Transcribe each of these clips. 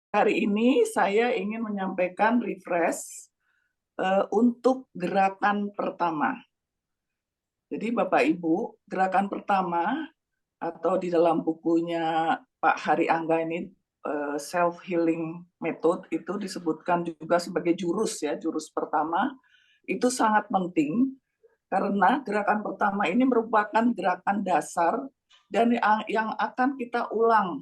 Hari ini saya ingin menyampaikan refresh untuk gerakan pertama. Jadi Bapak Ibu, gerakan pertama atau di dalam bukunya Pak Hari Angga ini self healing method itu disebutkan juga sebagai jurus ya, jurus pertama itu sangat penting karena gerakan pertama ini merupakan gerakan dasar dan yang akan kita ulang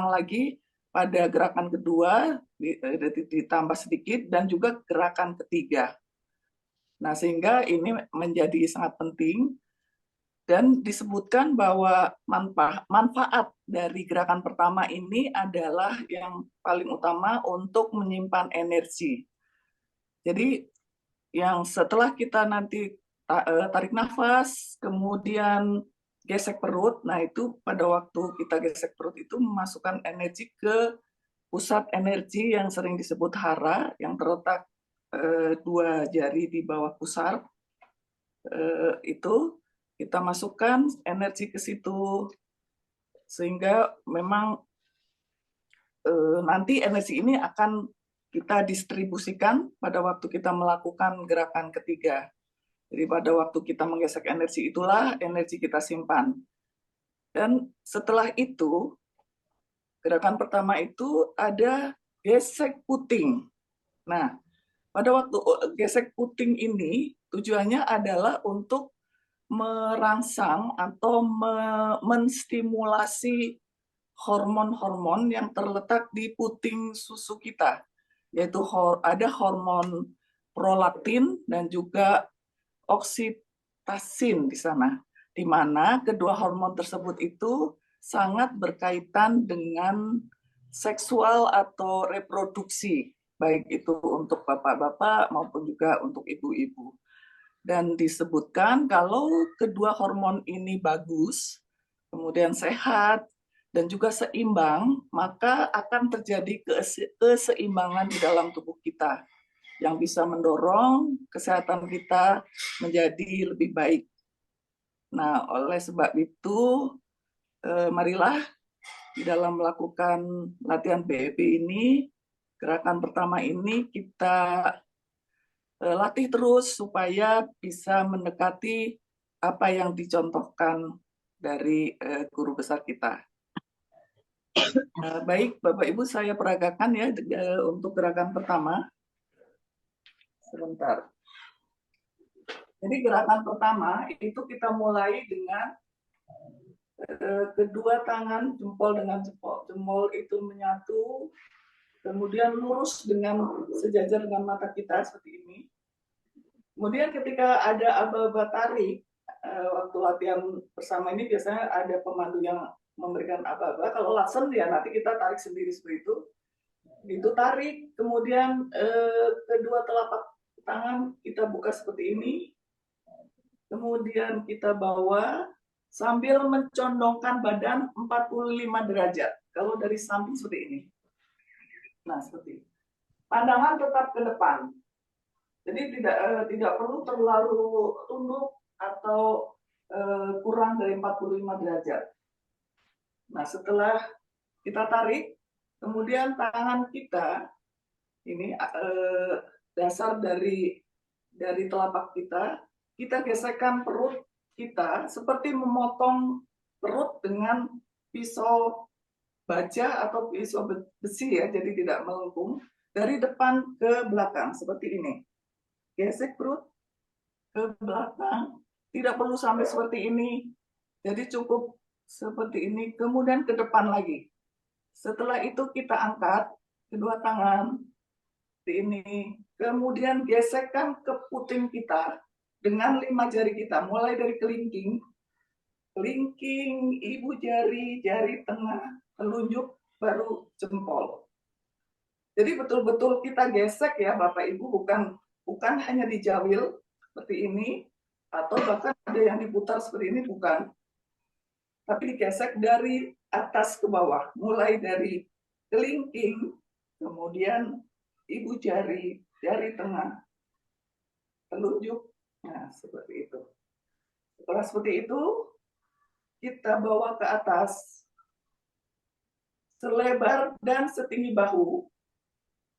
lagi pada gerakan kedua ditambah sedikit dan juga gerakan ketiga. Nah, sehingga ini menjadi sangat penting dan disebutkan bahwa manfaat dari gerakan pertama ini adalah yang paling utama untuk menyimpan energi. Jadi yang setelah kita nanti tarik nafas, kemudian gesek perut, nah itu pada waktu kita gesek perut itu memasukkan energi ke pusat energi yang sering disebut hara, yang terletak dua jari di bawah pusar, itu kita masukkan energi ke situ, sehingga memang nanti energi ini akan kita distribusikan pada waktu kita melakukan gerakan ketiga. Jadi pada waktu kita menggesek energi itulah energi kita simpan. Dan setelah itu, gerakan pertama itu ada gesek puting. Nah, pada waktu gesek puting ini tujuannya adalah untuk merangsang atau menstimulasi hormon-hormon yang terletak di puting susu kita, yaitu ada hormon prolaktin dan juga oksitosin di sana, di mana kedua hormon tersebut itu sangat berkaitan dengan seksual atau reproduksi, baik itu untuk bapak-bapak maupun juga untuk ibu-ibu. Dan disebutkan kalau kedua hormon ini bagus, kemudian sehat, dan juga seimbang, maka akan terjadi keseimbangan di dalam tubuh kita yang bisa mendorong kesehatan kita menjadi lebih baik. Nah, oleh sebab itu, marilah di dalam melakukan latihan BEP ini, gerakan pertama ini kita latih terus supaya bisa mendekati apa yang dicontohkan dari guru besar kita. Baik, Bapak Ibu, saya peragakan ya untuk gerakan pertama. Sebentar. Jadi gerakan pertama itu kita mulai dengan kedua tangan jempol dengan jempol itu menyatu, kemudian lurus dengan sejajar dengan mata kita seperti ini. Kemudian ketika ada aba-aba tarik, waktu latihan bersama ini biasanya ada pemandu yang memberikan aba-aba. Kalau langsung ya nanti kita tarik sendiri seperti itu. Itu tarik, kemudian kedua telapak tangan kita buka seperti ini. Kemudian kita bawa sambil mencondongkan badan 45 derajat. Kalau dari samping seperti ini. Nah, seperti ini. Pandangan tetap ke depan. Jadi tidak perlu terlalu tunduk atau kurang dari 45 derajat. Nah, setelah kita tarik, kemudian tangan kita ini dasar dari telapak kita gesekkan perut kita seperti memotong perut dengan pisau baja atau pisau besi ya, jadi tidak melengkung dari depan ke belakang seperti ini. Gesek perut ke belakang, tidak perlu sampai seperti ini. Jadi cukup seperti ini, kemudian ke depan lagi. Setelah itu kita angkat kedua tangan seperti ini, kemudian gesekkan ke puting kita dengan 5 jari kita, mulai dari kelingking, ibu jari, jari tengah, telunjuk, baru jempol. Jadi betul-betul kita gesek ya Bapak Ibu, bukan hanya dijawil seperti ini, atau bahkan ada yang diputar seperti ini, bukan. Tapi digesek dari atas ke bawah, mulai dari kelingking, kemudian ibu jari, jari tengah, telunjuk, nah seperti itu. Setelah seperti itu, kita bawa ke atas, selebar dan setinggi bahu,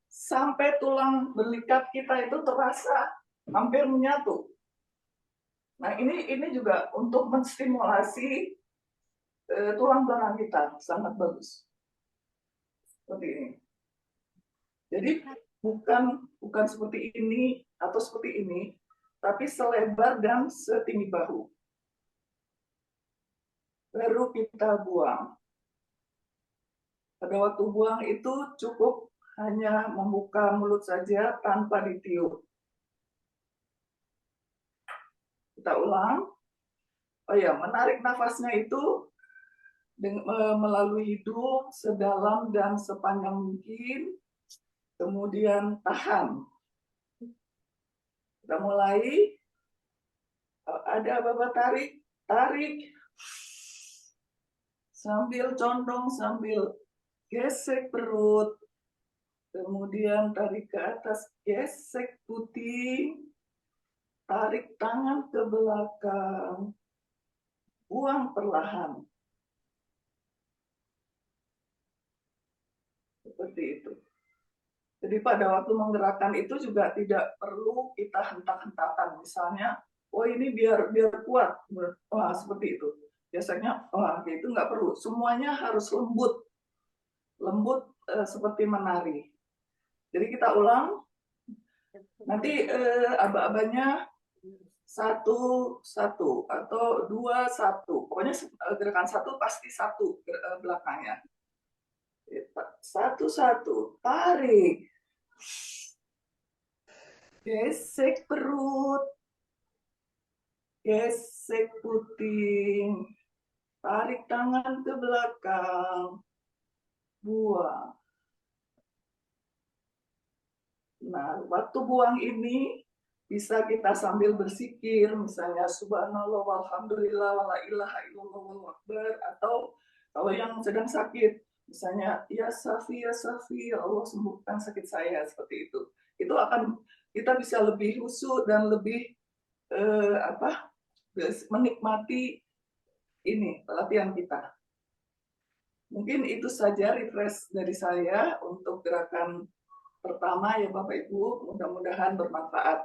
sampai tulang belikat kita itu terasa hampir menyatu. Nah, ini juga untuk menstimulasi tulang belakang kita, sangat bagus. Seperti ini. Jadi bukan seperti ini atau seperti ini, tapi selebar dan setinggi bahu. Baru kita buang. Pada waktu buang itu cukup hanya membuka mulut saja tanpa ditiup. Kita ulang. Oh ya, menarik nafasnya itu melalui hidung sedalam dan sepanjang mungkin, kemudian tahan. Kita mulai. Ada Bapak tarik, sambil condong, sambil gesek perut, kemudian tarik ke atas, gesek puting, tarik tangan ke belakang, buang perlahan. Seperti itu. Jadi pada waktu menggerakkan itu juga tidak perlu kita hentak-hentakan. Misalnya, oh ini biar kuat. Wah, seperti itu. Biasanya, wah itu nggak perlu. Semuanya harus lembut. Lembut seperti menari. Jadi kita ulang. Nanti aba-abanya 1-1 atau 2-1. Pokoknya gerakan 1 pasti 1 belakangnya. 1-1, tarik, gesek perut, gesek puting, tarik tangan ke belakang, buang. Nah, waktu buang ini bisa kita sambil bersikir, misalnya subhanallah walhamdulillah wala ilaha illallah wallahu akbar, atau kalau yang sedang sakit, misalnya ya Safi ya Allah sembuhkan sakit saya, seperti itu. Itu akan kita bisa lebih khusyuk dan lebih menikmati ini latihan kita. Mungkin itu saja refresh dari saya untuk gerakan pertama ya Bapak Ibu, mudah-mudahan bermanfaat.